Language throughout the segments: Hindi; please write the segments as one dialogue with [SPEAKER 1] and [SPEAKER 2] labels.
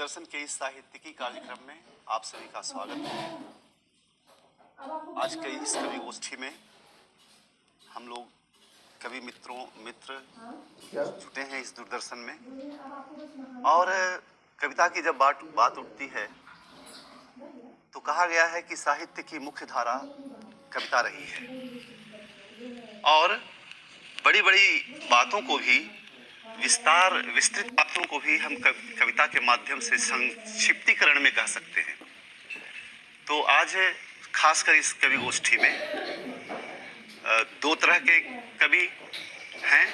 [SPEAKER 1] दूरदर्शन के इस साहित्यिकी कार्यक्रम में आप सभी का स्वागत है। आज की इस कवि गोष्ठी में हम लोग कवि मित्र जुटे हैं इस दूरदर्शन में। और कविता की जब बात उठती है तो कहा गया है कि साहित्य की मुख्य धारा कविता रही है और बड़ी बड़ी बातों को भी विस्तृत बातों को भी हम कविता के माध्यम से संक्षिप्तीकरण में कह सकते हैं। तो आज खासकर इस कवि गोष्ठी में दो तरह के कवि हैं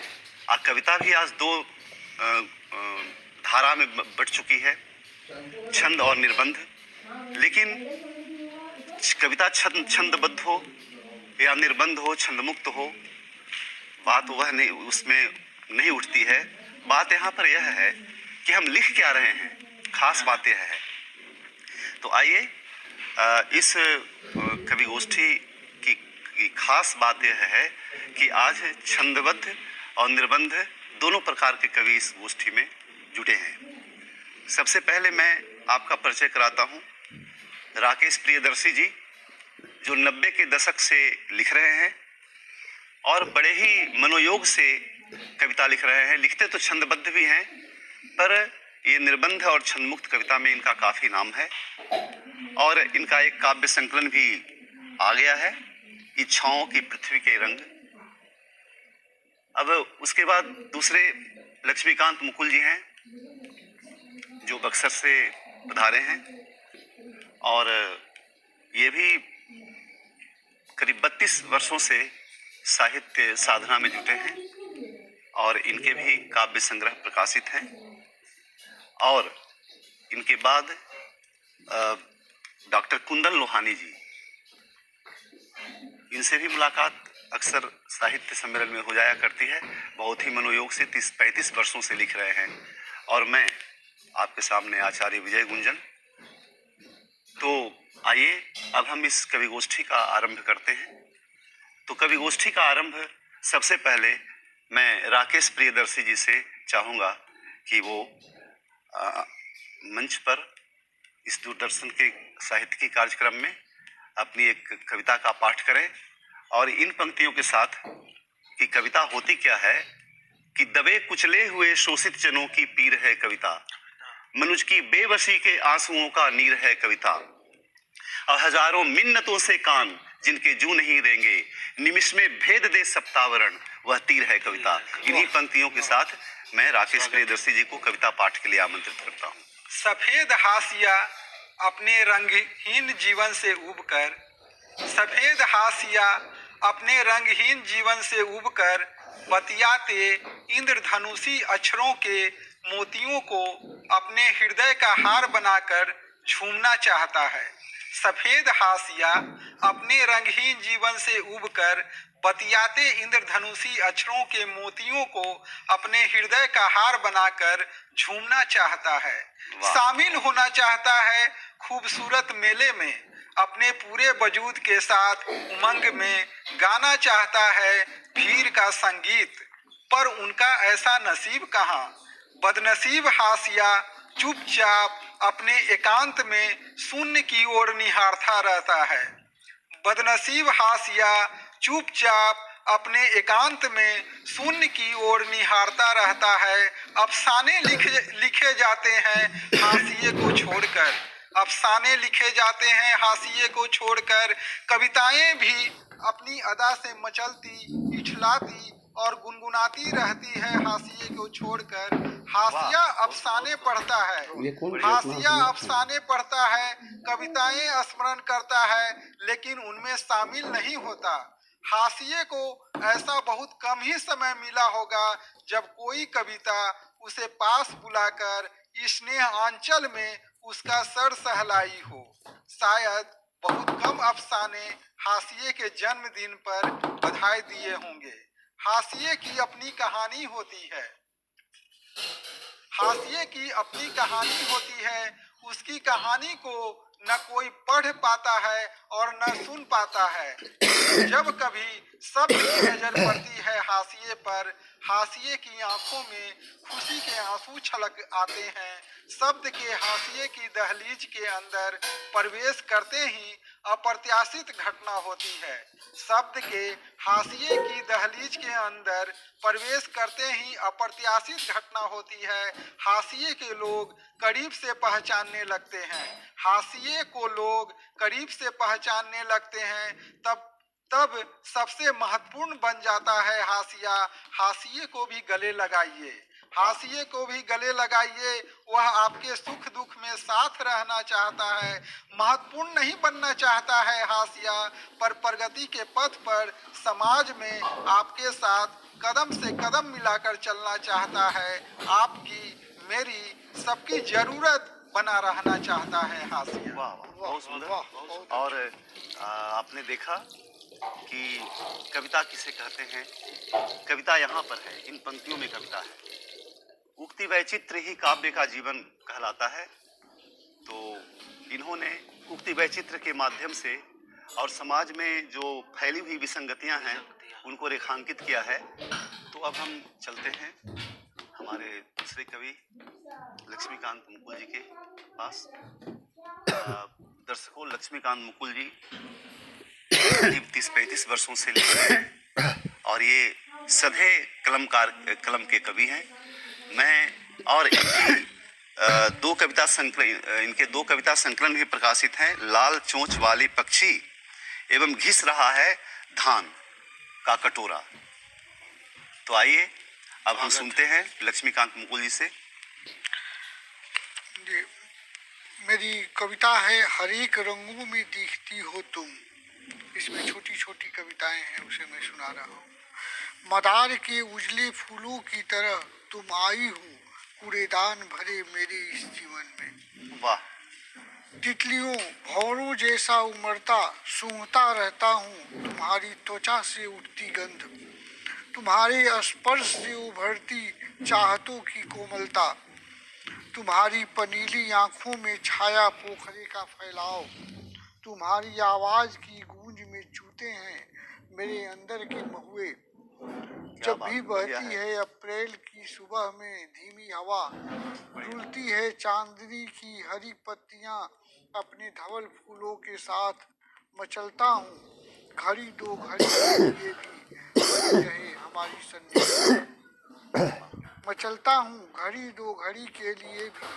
[SPEAKER 1] और कविता भी आज दो धारा में बट चुकी है, छंद और निर्बंध। लेकिन कविता छंदबद्ध हो या निर्बंध हो, छंदमुक्त हो, बात वह नहीं, उसमें नहीं उठती है। बात यहाँ पर यह है कि हम लिख क्या रहे हैं, खास बात यह है। तो आइए इस कवि गोष्ठी की खास बात यह है कि आज छंदबद्ध और निर्बंध दोनों प्रकार के कवि इस गोष्ठी में जुटे हैं। सबसे पहले मैं आपका परिचय कराता हूँ राकेश प्रियदर्शी जी, जो 90 के दशक से लिख रहे हैं और बड़े ही मनोयोग से कविता लिख रहे हैं। लिखते तो छंदबद्ध भी हैं, पर ये निर्बंध और छंदमुक्त कविता में इनका काफ़ी नाम है। और इनका एक काव्य संकलन भी आ गया है, इच्छाओं की पृथ्वी के रंग। अब उसके बाद दूसरे लक्ष्मीकांत मुकुल जी हैं, जो बक्सर से पधारे हैं और ये भी करीब 32 वर्षों से साहित्य साधना में जुटे हैं और इनके भी काव्य संग्रह प्रकाशित हैं। और इनके बाद डॉक्टर कुंदन लोहानी जी, इनसे भी मुलाकात अक्सर साहित्य सम्मेलन में हो जाया करती है। बहुत ही मनोयोग से 30-35 वर्षों से लिख रहे हैं। और मैं आपके सामने आचार्य विजय गुंजन। तो आइए अब हम इस कवि गोष्ठी का आरंभ करते हैं। तो कवि गोष्ठी का आरंभ सबसे पहले मैं राकेश प्रियदर्शी जी से चाहूँगा कि वो मंच पर इस दूरदर्शन के साहित्यिकी कार्यक्रम में अपनी एक कविता का पाठ करें और इन पंक्तियों के साथ कि कविता होती क्या है कि दबे कुचले हुए शोषित जनों की पीर है कविता, मनुष्य की बेबसी के आंसुओं का नीर है कविता, और हजारों मिन्नतों से कान जिनके जू नहीं देंगे, निमिष में भेद दे सप्तावरण, वह तीर है कविता। इन्हीं पंक्तियों के साथ मैं राकेश प्रियदर्शी जी को कविता पाठ के लिए आमंत्रित करता हूँ।
[SPEAKER 2] सफेद हाशिया अपने रंगहीन जीवन से उबकर, सफेद हाशिया अपने रंगहीन जीवन से उबकर बतियाते इंद्रधनुषी अक्षरों के मोतियों को अपने हृदय का हार बनाकर झूमना चाहता है। सफेद हाशिया अपने रंगहीन जीवन से उबकर बतियाते इंद्रधनुषी अक्षरों के मोतियों को अपने हृदय का हार बनाकर झूमना चाहता है। शामिल होना चाहता है खूबसूरत मेले में, अपने पूरे वजूद के साथ उमंग में गाना चाहता है भीड़ का संगीत, पर उनका ऐसा नसीब कहाँ। बदनसीब हाशिया चुपचाप अपने एकांत में शून्य की ओर निहारता रहता है। बदनसीब हाशिया चुपचाप अपने एकांत में शून्य की ओर निहारता रहता है। अफसाने लिखे जाते हैं हाशिए को छोड़कर, अफसाने लिखे जाते हैं हाशिए को छोड़कर, कविताएं भी अपनी अदा से मचलती, इछलाती और गुनगुनाती रहती है हाशिए को छोड़कर। हाशिया अफसाने पढ़ता है, हाशिया अफसाने पढ़ता है, कविताएं स्मरण करता है, लेकिन उनमें शामिल नहीं होता। हाशिए को ऐसा बहुत कम ही समय मिला होगा जब कोई कविता उसे पास बुलाकर स्नेह आंचल में उसका सर सहलाई हो। शायद बहुत कम अफसाने हाशिए के जन्मदिन पर बधाई दिए होंगे। हाशिए की अपनी कहानी होती है, हाशिए की अपनी कहानी होती है। उसकी कहानी को न कोई पढ़ पाता है और न सुन पाता है। जब कभी शब्द की नजर पड़ती है हाशिए पर, हाशिए की आंखों में खुशी के आंसू छलक आते हैं। शब्द के हाशिए की दहलीज के अंदर प्रवेश करते ही अप्रत्याशित घटना होती है। शब्द के हाशिए की दहलीज के अंदर प्रवेश करते ही अप्रत्याशित घटना होती है। हाशिए के लोग करीब से पहचानने लगते हैं। हाशिए को लोग करीब से पहचानने लगते हैं। तब सबसे महत्वपूर्ण बन जाता है हाशिया। हाशिए को भी गले लगाइए, हाशिए को भी गले लगाइए। वह आपके सुख दुख में साथ रहना चाहता है, महत्वपूर्ण नहीं बनना चाहता है हाशिया, पर प्रगति के पथ पर समाज में आपके साथ कदम से कदम मिलाकर चलना चाहता है। आपकी मेरी सबकी जरूरत बना रहना चाहता है हाशिया।
[SPEAKER 1] वाह वाह, बहुत सुंदर। और आपने देखा कि कविता किसे कहते हैं। कविता यहाँ पर है, इन पंक्तियों में कविता है। उक्ति वैचित्र ही काव्य का जीवन कहलाता है। तो इन्होंने उक्ति वैचित्र के माध्यम से और समाज में जो फैली हुई विसंगतियां हैं उनको रेखांकित किया है। तो अब हम चलते हैं हमारे दूसरे कवि लक्ष्मीकांत मुकुल जी के पास। दर्शकों, लक्ष्मीकांत मुकुल जी 30-35 वर्षों से लिख रहे हैं और ये सधे कलम के कवि हैं। मैं और इनके दो कविता संकलन भी प्रकाशित हैं। लाल चोंच वाली पक्षी एवं घिस रहा है धान का कटोरा। तो आइए अब हम सुनते हैं लक्ष्मीकांत मुकुल जी से।
[SPEAKER 3] मेरी कविता है हर एक रंगों में दिखती हो तुम। इसमें छोटी छोटी कविताएं हैं, उसे मैं सुना रहा हूँ। मदार के उजले फूलों की तरह तुम आई हो, कूड़ेदान भरे मेरे इस जीवन में।
[SPEAKER 1] वाह।
[SPEAKER 3] तितलियों भौरों जैसा उमड़ता सूंघता रहता हूँ तुम्हारी त्वचा से उठती गंध, तुम्हारे स्पर्श से उभरती चाहतों की कोमलता, तुम्हारी पनीली आंखों में छाया पोखरे का फैलाव, तुम्हारी आवाज की गूंज में चूते हैं मेरे अंदर के महुए। जब भी बहती है अप्रैल की सुबह में धीमी हवा, डुलती है चांदनी की हरी पत्तियां अपने धवल फूलों के साथ, मचलता हूँ घड़ी दो घड़ी के लिए भी बनी रहे हमारी सन्निकटता, मचलता हूँ घड़ी दो घड़ी के लिए भी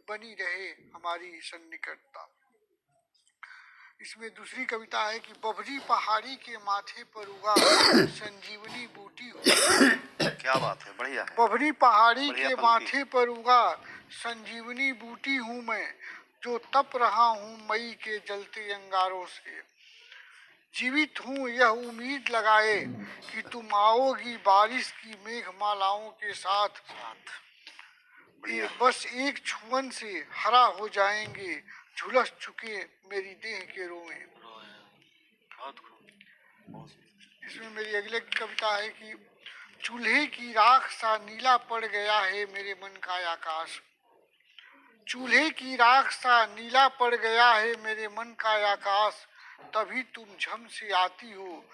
[SPEAKER 3] बनी रहे हमारी सन्निकटता। इसमें दूसरी कविता है कि बबरी पहाड़ी के माथे पर उगा संजीवनी बूटी हूँ।
[SPEAKER 1] क्या बात है, बढ़िया है।
[SPEAKER 3] बबरी पहाड़ी के माथे पर उगा संजीवनी बूटी हूँ मैं, जो तप रहा हूँ मई के जलते अंगारों से। जीवित हूँ यह उम्मीद लगाए कि तुम आओगी बारिश की मेघमालाओं के साथ, बस एक छुअन से हरा हो जाएंगे झुलस चुके मेरी देह के रोए। इसमें मेरी अगले कविता है कि चूल्हे की राख सा नीला पड़ गया है मेरे मन का आकाश, चूल्हे की राख सा नीला पड़ गया है मेरे मन का आकाश, तभी तुम झम से आती हो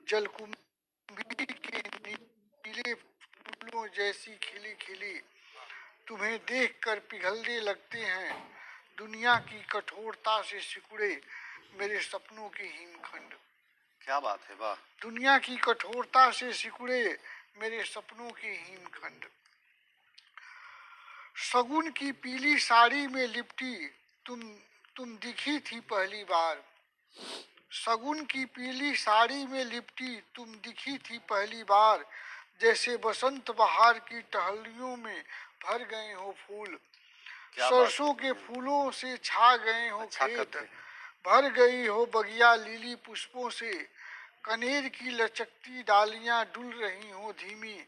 [SPEAKER 3] जलकुंभी के नीले फूलों जैसी खिली खिली, तुम्हें देखकर पिघलने लगते हैं दुनिया की कठोरता से सिकुड़े मेरे सपनों के हिमखंड।
[SPEAKER 1] क्या बात है, वाह।
[SPEAKER 3] दुनिया की कठोरता से सिकुड़े मेरे सपनों के हिमखंड। शगुन की पीली साड़ी में लिपटी तुम दिखी थी पहली बार, शगुन की पीली साड़ी में लिपटी तुम दिखी थी पहली बार, जैसे बसंत बहार की टहलियों में भर गए हो फूल, सरसों के फूलों से छा गए हो खेत, भर गई हो बगिया लीली पुष्पों से, कनेर की लचकती डालियां डुल रही हो धीमी,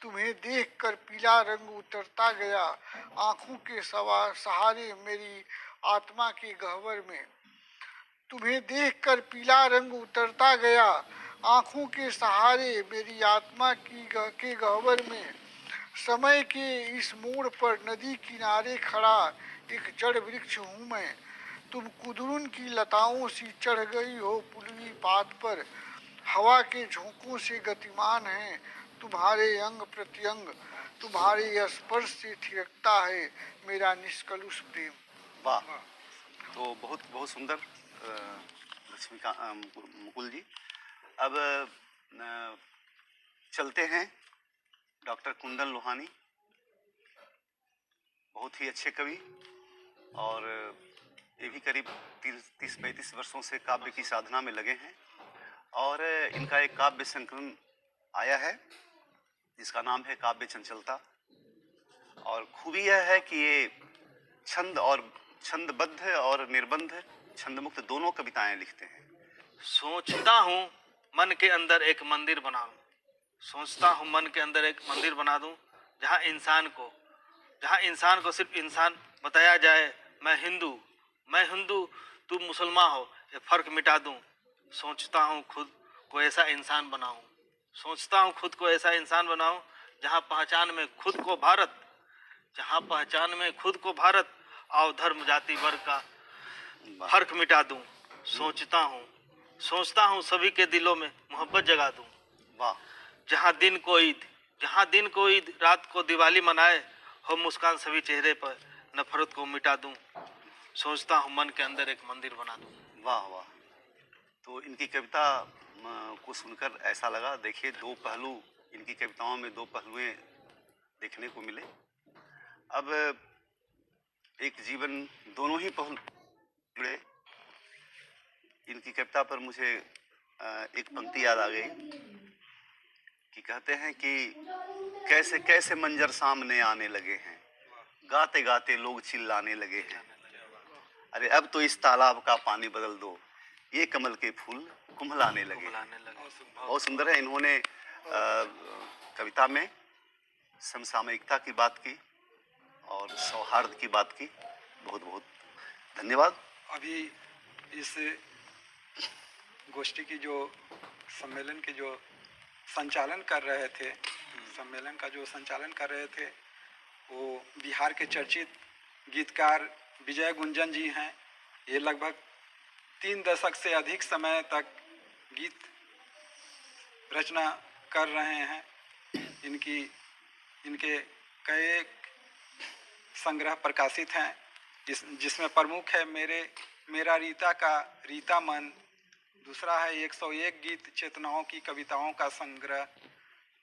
[SPEAKER 3] तुम्हें देखकर पीला रंग उतरता गया आंखों के सहारे मेरी आत्मा के गह्वर में, तुम्हें देखकर पीला रंग उतरता गया आंखों के सहारे मेरी आत्मा के गह्वर में। समय के इस मोड़ पर नदी किनारे खड़ा एक जड़ वृक्ष हूँ मैं, तुम कुदरुन की लताओं सी चढ़ गई हो पुलवी पात पर, हवा के झोंकों से गतिमान है तुम्हारे अंग प्रत्यंग, तुम्हारे स्पर्श से थिरकता है मेरा निष्कलुष प्रेम।
[SPEAKER 1] वाह। तो बहुत बहुत सुंदर मुकुल जी। अब चलते हैं डॉक्टर कुंदन लोहानी, बहुत ही अच्छे कवि, और ये भी करीब 30-35 वर्षों से काव्य की साधना में लगे हैं। और इनका एक काव्य संकलन आया है जिसका नाम है काव्य चंचलता। और खूबी यह है कि ये छंदबद्ध और निर्बंध, छंदमुक्त दोनों कविताएं लिखते हैं।
[SPEAKER 4] सोचता हूँ मन के अंदर एक मंदिर बनाऊं, सोचता हूँ मन के अंदर एक मंदिर बना दूं, जहाँ इंसान को सिर्फ इंसान बताया जाए। मैं हिंदू, तू मुसलमान हो, ये फर्क मिटा दूं। सोचता हूँ खुद को ऐसा इंसान बनाऊं, सोचता हूँ खुद को ऐसा इंसान बनाऊं, जहाँ पहचान में खुद को भारत और धर्म जाति वर्ग का फर्क मिटा दूं। सोचता हूँ सभी के दिलों में मोहब्बत जगा दूं।
[SPEAKER 1] वाह।
[SPEAKER 4] जहाँ दिन को ईद, रात को दिवाली मनाए, हो मुस्कान सभी चेहरे पर, नफरत को मिटा दूं। सोचता हूँ मन के अंदर एक मंदिर बना दूं।
[SPEAKER 1] वाह वाह। तो इनकी कविता को सुनकर ऐसा लगा, देखिए दो पहलू, इनकी कविताओं में दो पहलुएं देखने को मिले। अब एक जीवन, दोनों ही पहलू जुड़े। इनकी कविता पर मुझे एक पंक्ति याद आ गई कि कहते हैं कि कैसे कैसे मंजर सामने आने लगे हैं, गाते गाते लोग चिल्लाने लगे हैं, अरे अब तो इस तालाब का पानी बदल दो, ये कमल के फूल कुम्हलाने लगे। बहुत सुंदर है। इन्होंने कविता में समसामयिकता की बात की और सौहार्द की बात की। बहुत बहुत धन्यवाद।
[SPEAKER 2] अभी इस गोष्ठी की जो सम्मेलन के जो संचालन कर रहे थे, सम्मेलन का जो संचालन कर रहे थे, वो बिहार के चर्चित गीतकार विजय गुंजन जी हैं। ये लगभग 3 दशक से अधिक समय तक गीत रचना कर रहे हैं। इनके कई संग्रह प्रकाशित हैं, जिसमें प्रमुख है मेरा रीता का रीता मन, दूसरा है 101 गीत चेतनाओं की कविताओं का संग्रह,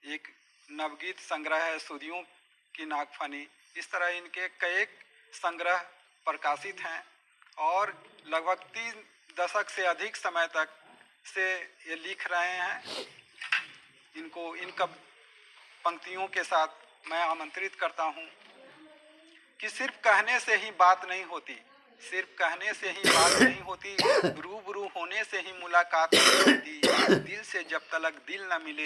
[SPEAKER 2] एक नवगीत संग्रह है सुदियों की नागफनी। इस तरह इनके कई संग्रह प्रकाशित हैं और लगभग 3 दशक से अधिक समय तक से ये लिख रहे हैं। इनको इन पंक्तियों के साथ मैं आमंत्रित करता हूँ कि सिर्फ कहने से ही बात नहीं होती, रूबरू होने से ही मुलाकात नहीं होती, दिल से जब तलक दिल न मिले,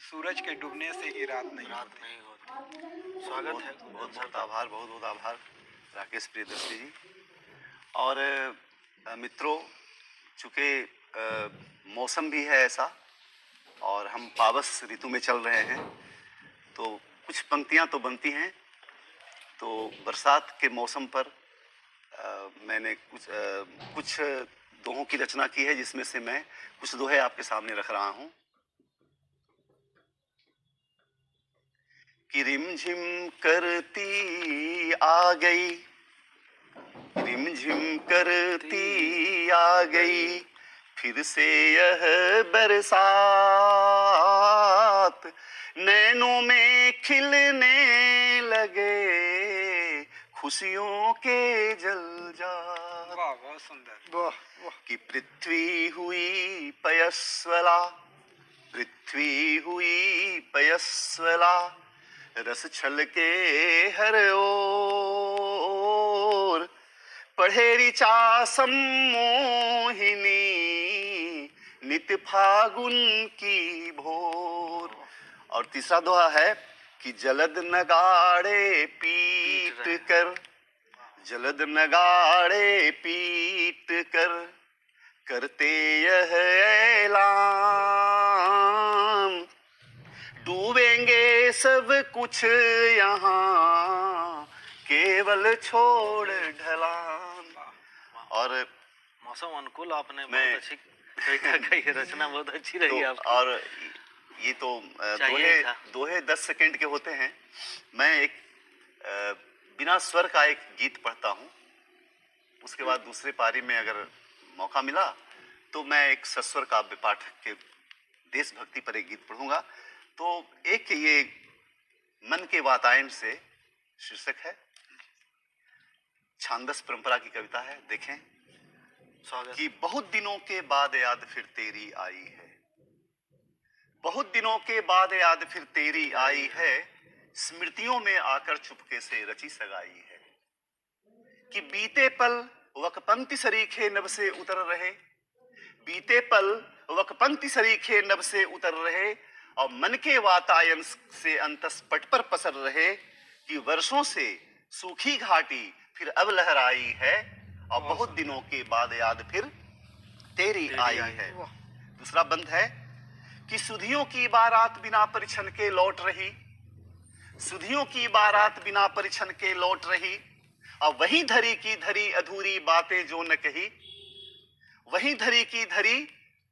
[SPEAKER 2] सूरज के डूबने से ही रात नहीं होती।
[SPEAKER 4] स्वागत है।
[SPEAKER 1] बहुत बहुत आभार राकेश प्रियदर्शी जी। और मित्रों, चूँकि मौसम भी है ऐसा और हम पावस ऋतु में चल रहे हैं, तो कुछ पंक्तियां तो बनती हैं। तो बरसात के मौसम पर मैंने कुछ दोहों की रचना की है, जिसमें से मैं कुछ दोहे आपके सामने रख रहा हूं कि रिमझिम करती आ गई, रिमझिम करती आ गई फिर से यह बरसात, नैनों में खिलने लगे खुशियों के जलजात।
[SPEAKER 2] वाह, बहुत सुंदर।
[SPEAKER 3] वाह वाह।
[SPEAKER 1] कि पृथ्वी हुई पयस्वला, रस छलके हर ओर, पढ़े ऋचा सम्मोहिनी नित फागुन की भोर। और तीसरा दोहा है कि जलद नगाड़े पीट कर करते यह ऐलान, डूबेंगे सब कुछ यहाँ केवल छोड़ ढलान। और
[SPEAKER 4] मौसम अनुकूल आपने
[SPEAKER 1] मैं-
[SPEAKER 4] बहुत अच्छी कविता का ये रचना बहुत अच्छी रही
[SPEAKER 1] तो
[SPEAKER 4] आपकी।
[SPEAKER 1] और ये तो
[SPEAKER 4] चाहिए था।
[SPEAKER 1] दोहे 10 सेकंड के होते हैं। मैं एक बिना स्वर का एक गीत पढ़ता हूँ, उसके बाद दूसरे पारी में अगर मौका मिला तो मैं एक सस्वर काव्य पाठक के देशभक्ति पर एक गीत पढ़ूंगा। तो एक ये मन के वातायन से शीर्षक है, छांदस परंपरा की कविता है। देखें
[SPEAKER 4] स्वागत।
[SPEAKER 1] कि बहुत दिनों के बाद याद फिर तेरी आई है, बहुत दिनों के बाद याद फिर तेरी आई है, स्मृतियों में आकर चुपके से रची सगाई है। कि बीते पल वकपंक्ति सरीखे नभ से उतर रहे, बीते पल वकपंक्ति सरीखे नभ से उतर रहे, और मन के वातायन से अंतस्पट पर पसर रहे। कि वर्षों से सूखी घाटी फिर अब लहराई है, और बहुत दिनों के बाद याद फिर तेरी आई है। दूसरा बंद है कि सुधियों की बारात बिना परिछन के लौट रही, सुधियों की बारात बिना परिछन के लौट रही, और वही धरी की धरी अधूरी बातें जो न कही, वही धरी की धरी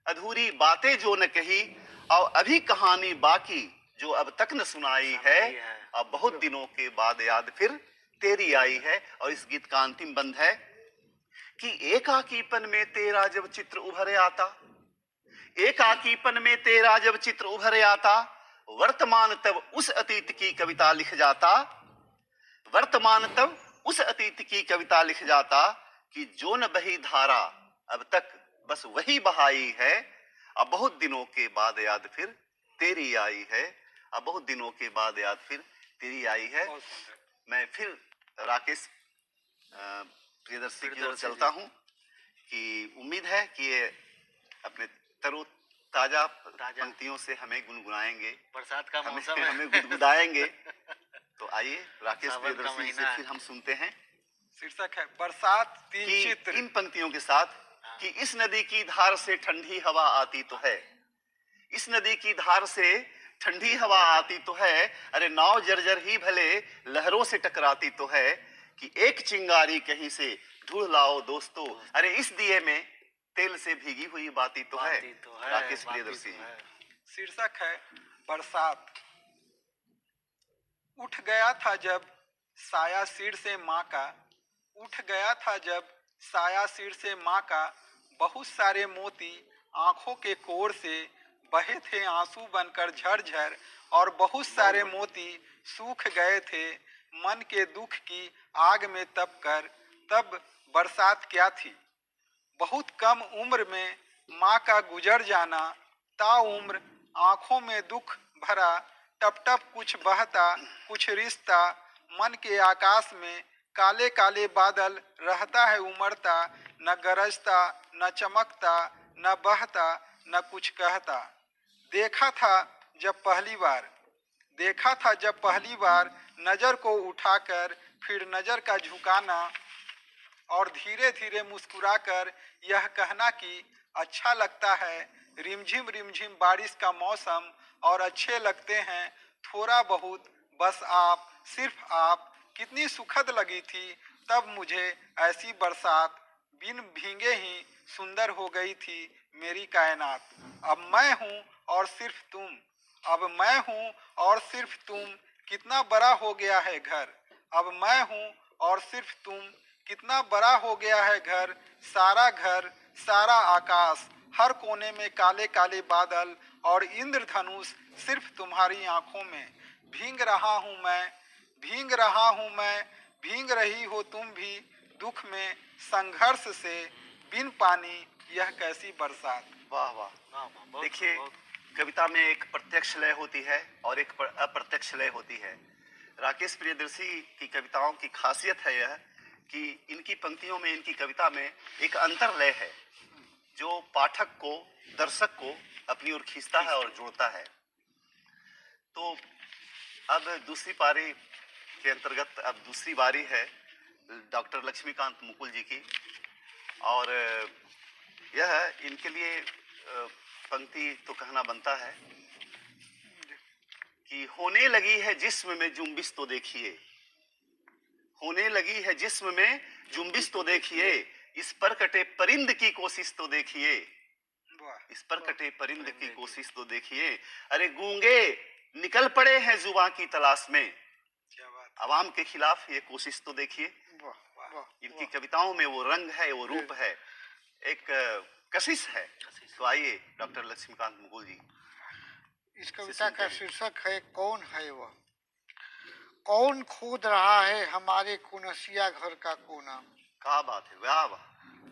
[SPEAKER 1] अधूरी बातें जो न कही, और अभी कहानी बाकी जो अब तक न सुनाई है, और बहुत दिनों के बाद याद फिर तेरी आई है। और इस गीत का अंतिम बंद है कि एकाकीपन में तेरा जब चित्र उभर आता, एकाकीपन में तेरा जब चित्र उभर आता, वर्तमान तब उस अतीत की कविता लिख जाता, वर्तमान तब उस अतीत की कविता लिख जाता, कि जो न बही धारा अब तक बस वही बहाई है, अब बहुत दिनों के बाद याद फिर तेरी आई है, अब बहुत दिनों के बाद याद फिर तेरी आई है। मैं फिर राकेश प्रियदर्शी की ओर चलता हूँ कि उम्मीद है कि ये अपने ताजा पंक्तियों से हमें गुनगुनाएंगे,
[SPEAKER 4] बरसात का
[SPEAKER 1] हमें
[SPEAKER 4] मौसम है।
[SPEAKER 1] हमें गुदगुदाएंगे। तो आइए राकेश
[SPEAKER 4] सावन का
[SPEAKER 1] प्रियदर्शी
[SPEAKER 4] महीना
[SPEAKER 1] से
[SPEAKER 4] है।
[SPEAKER 1] फिर हम सुनते हैं
[SPEAKER 2] शीर्षक है बरसात तीन
[SPEAKER 1] कि
[SPEAKER 2] चित्र।
[SPEAKER 1] इन पंक्तियों के साथ कि इस नदी की धार से ठंडी हवा आती तो है, इस नदी की धार से ठंडी हवा आती तो है, अरे नाव जर्जर ही भले लहरों से टकराती तो है, कि एक चिंगारी कहीं से ढूंढ लाओ दोस्तों, अरे इस दिए में तेल से भीगी हुई बाती तो है। राकेश प्रियदर्शी।
[SPEAKER 2] शीर्षक है बरसात। उठ गया था जब साया सिर से माँ का, उठ गया था जब साया सिर से माँ का, बहुत सारे मोती आंखों के कोर से बहे थे आंसू बनकर झरझर, और बहुत सारे मोती सूख गए थे मन के दुख की आग में तप कर। तब बरसात क्या थी, बहुत कम उम्र में माँ का गुजर जाना, ताउम्र आंखों में दुख भरा, टप टप कुछ बहता कुछ रिश्ता, मन के आकाश में काले काले बादल रहता है उमड़ता, न गरजता न चमकता न बहता न कुछ कहता। देखा था जब पहली बार, देखा था जब पहली बार नजर को उठाकर, फिर नजर का झुकाना और धीरे धीरे मुस्कुराकर यह कहना कि अच्छा लगता है, रिमझिम बारिश का मौसम, और अच्छे लगते हैं थोड़ा बहुत बस आप, सिर्फ आप। कितनी सुखद लगी थी तब मुझे ऐसी बरसात, बिन भीगे ही सुंदर हो गई थी मेरी कायनात। अब मैं हूँ और सिर्फ तुम, अब मैं हूँ और सिर्फ तुम, कितना बड़ा हो गया है घर। अब मैं हूँ और सिर्फ तुम, कितना बड़ा हो गया है घर। सारा घर, सारा आकाश, हर कोने में काले काले बादल, और इंद्रधनुष सिर्फ तुम्हारी आंखों में। भीग रहा हूँ मैं, भीग रहा हूँ मैं, भीग रही हो तुम भी दुख में, संघर्ष से बिन पानी यह कैसी बरसात।
[SPEAKER 1] वाह वाह। देखिए, कविता में एक प्रत्यक्ष लय होती है और एक अप्रत्यक्ष लय होती है। राकेश प्रियदर्शी की कविताओं की खासियत है यह कि इनकी पंक्तियों में, इनकी कविता में एक अंतर लय है जो पाठक को, दर्शक को अपनी ओर खींचता है और जोड़ता है। तो अब दूसरी पारी के अंतर्गत अब दूसरी बारी है डॉक्टर लक्ष्मीकांत मुकुल जी की, और यह इनके लिए पंक्ति तो कहना बनता है कि होने लगी है जिस्म में जुम्बिश तो देखिए, होने लगी है जिस्म में जुम्बिश तो देखिए, इस पर कटे परिंद की कोशिश तो देखिए,
[SPEAKER 2] वाह
[SPEAKER 1] इस पर कटे परिंद की कोशिश तो देखिए। अरे गूंगे निकल पड़े हैं जुबां की तलाश में,
[SPEAKER 2] क्या बात
[SPEAKER 1] अवाम के खिलाफ ये कोशिश तो देखिए।
[SPEAKER 3] वाह वाह
[SPEAKER 1] इनकी कविताओं में वो रंग है, वो रूप है, एक कशिश है। तो आइए डॉक्टर लक्ष्मीकांत मुगुल जी,
[SPEAKER 3] इस कविता का शीर्षक है कौन है वह। कौन खोद रहा है हमारे कुनसिया घर का कोना।
[SPEAKER 1] क्या बात है, वाह वाह।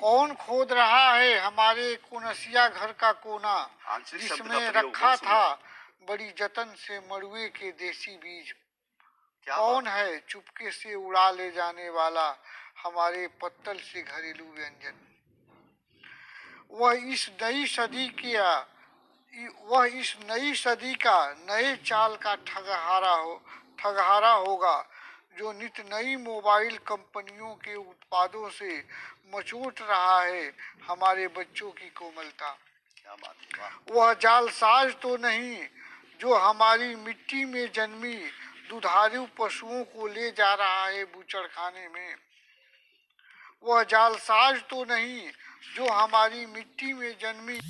[SPEAKER 3] कौन खोद रहा है हमारे कुनसिया घर का कोना,
[SPEAKER 1] आंशिक शब्द का
[SPEAKER 3] जिसमें
[SPEAKER 1] प्रयोग
[SPEAKER 3] रखा
[SPEAKER 1] बहुत
[SPEAKER 3] था
[SPEAKER 1] सुंदर।
[SPEAKER 3] बड़ी जतन से मड़ुए के देसी बीज।
[SPEAKER 1] क्या
[SPEAKER 3] कौन
[SPEAKER 1] बात
[SPEAKER 3] है चुपके से उड़ा ले जाने वाला हमारे पत्तल से घरेलू व्यंजन। वह इस नई सदी के वह इस नई सदी का नए चाल का ठगहारा होगा, जो नित नई मोबाइल कंपनियों के उत्पादों से मचोट रहा है हमारे बच्चों की कोमलता।
[SPEAKER 1] क्या बात है, वाह।
[SPEAKER 3] वह जालसाज तो नहीं जो हमारी मिट्टी में जन्मी दुधारू पशुओं को ले जा रहा है बूचड़खाने में। वह जालसाज तो नहीं जो हमारी मिट्टी में जन्मी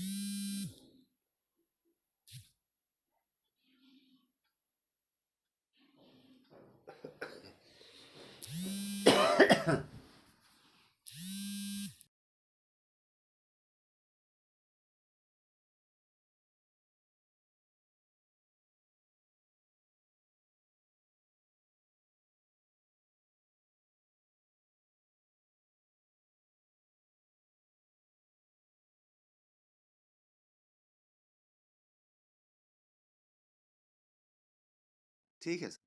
[SPEAKER 1] ठीक है सर।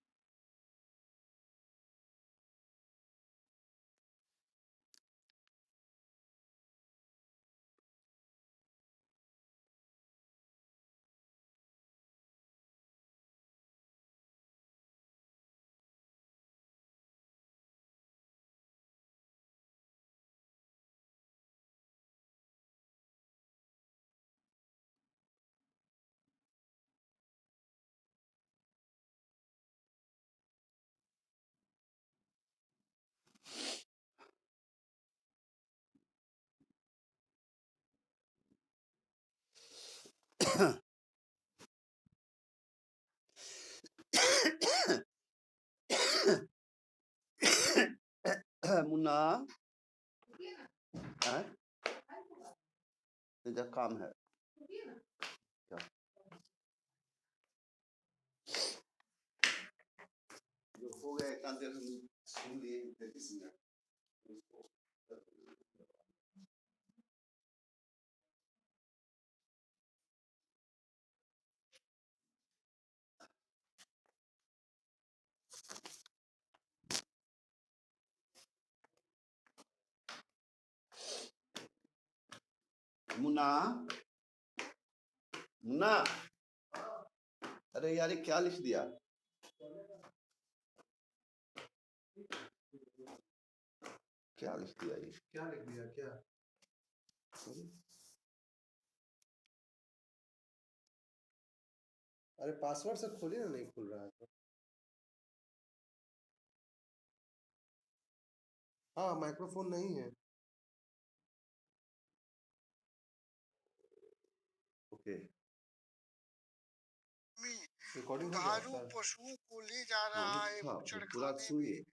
[SPEAKER 1] मुन्ना, हैं? इधर काम है क्या? जो हो गया इतना देर हम सुन लिए 33 मिनट उसको। मुन्ना, मुन्ना, अरे यार ये क्या लिख दिया? क्या लिख दिया ये?
[SPEAKER 5] क्या लिख दिया क्या? अरे पासवर्ड से खोलिए ना, नहीं खुल रहा है तो। हाँ माइक्रोफोन नहीं है।
[SPEAKER 1] ओके।
[SPEAKER 5] रिकॉर्डिंग हो गया
[SPEAKER 3] दुधारू
[SPEAKER 5] सर?
[SPEAKER 3] पशुओं को ले जा
[SPEAKER 1] हाँ
[SPEAKER 3] रहा है
[SPEAKER 1] था, पूरा
[SPEAKER 3] बूचड़खाने
[SPEAKER 1] सुनिए।
[SPEAKER 3] में,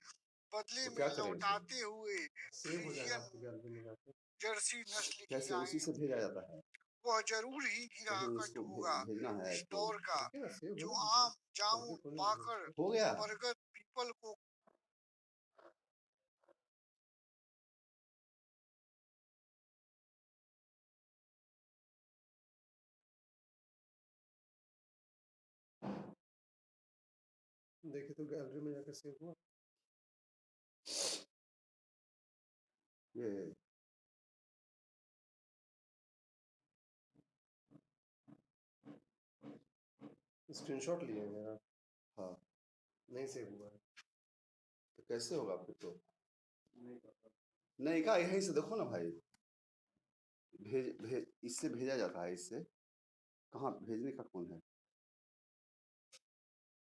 [SPEAKER 3] बदले
[SPEAKER 5] तो
[SPEAKER 3] में
[SPEAKER 5] क्या करें इसे?
[SPEAKER 3] लौटाते हुए
[SPEAKER 5] सेव हो जाएगा
[SPEAKER 3] फ्रीजियन
[SPEAKER 5] आपकी गैलरी में जाके।
[SPEAKER 3] जर्सी नस्ल की
[SPEAKER 1] कैसे उसी
[SPEAKER 3] गायें।
[SPEAKER 1] से भेजा जाता है?
[SPEAKER 3] वह जरूर ही
[SPEAKER 1] कहीं
[SPEAKER 3] गिराकट
[SPEAKER 1] उसको
[SPEAKER 3] होगा
[SPEAKER 1] भेजना है
[SPEAKER 3] इस
[SPEAKER 1] तो
[SPEAKER 3] दौर का,
[SPEAKER 5] ओके ना, सेव
[SPEAKER 3] जो
[SPEAKER 5] होने दीजिए।
[SPEAKER 3] आम जामुन
[SPEAKER 5] कंप्लीट होने दीजिए
[SPEAKER 3] पाकर
[SPEAKER 5] इसको।
[SPEAKER 1] हो गया।
[SPEAKER 3] बरगद पीपल को
[SPEAKER 5] देखिए तो गैलरी में जाकर सेव हुआ।
[SPEAKER 1] ये
[SPEAKER 5] स्क्रीनशॉट लिए हैं आप?
[SPEAKER 1] हाँ,
[SPEAKER 5] नहीं सेव हुआ है।
[SPEAKER 1] तो कैसे होगा फिर तो?
[SPEAKER 5] नहीं पता।
[SPEAKER 1] नहीं का यहीं से देखो ना भाई, भेज भेज इससे भेजा जाता है, इससे कहाँ भेजने का कौन है?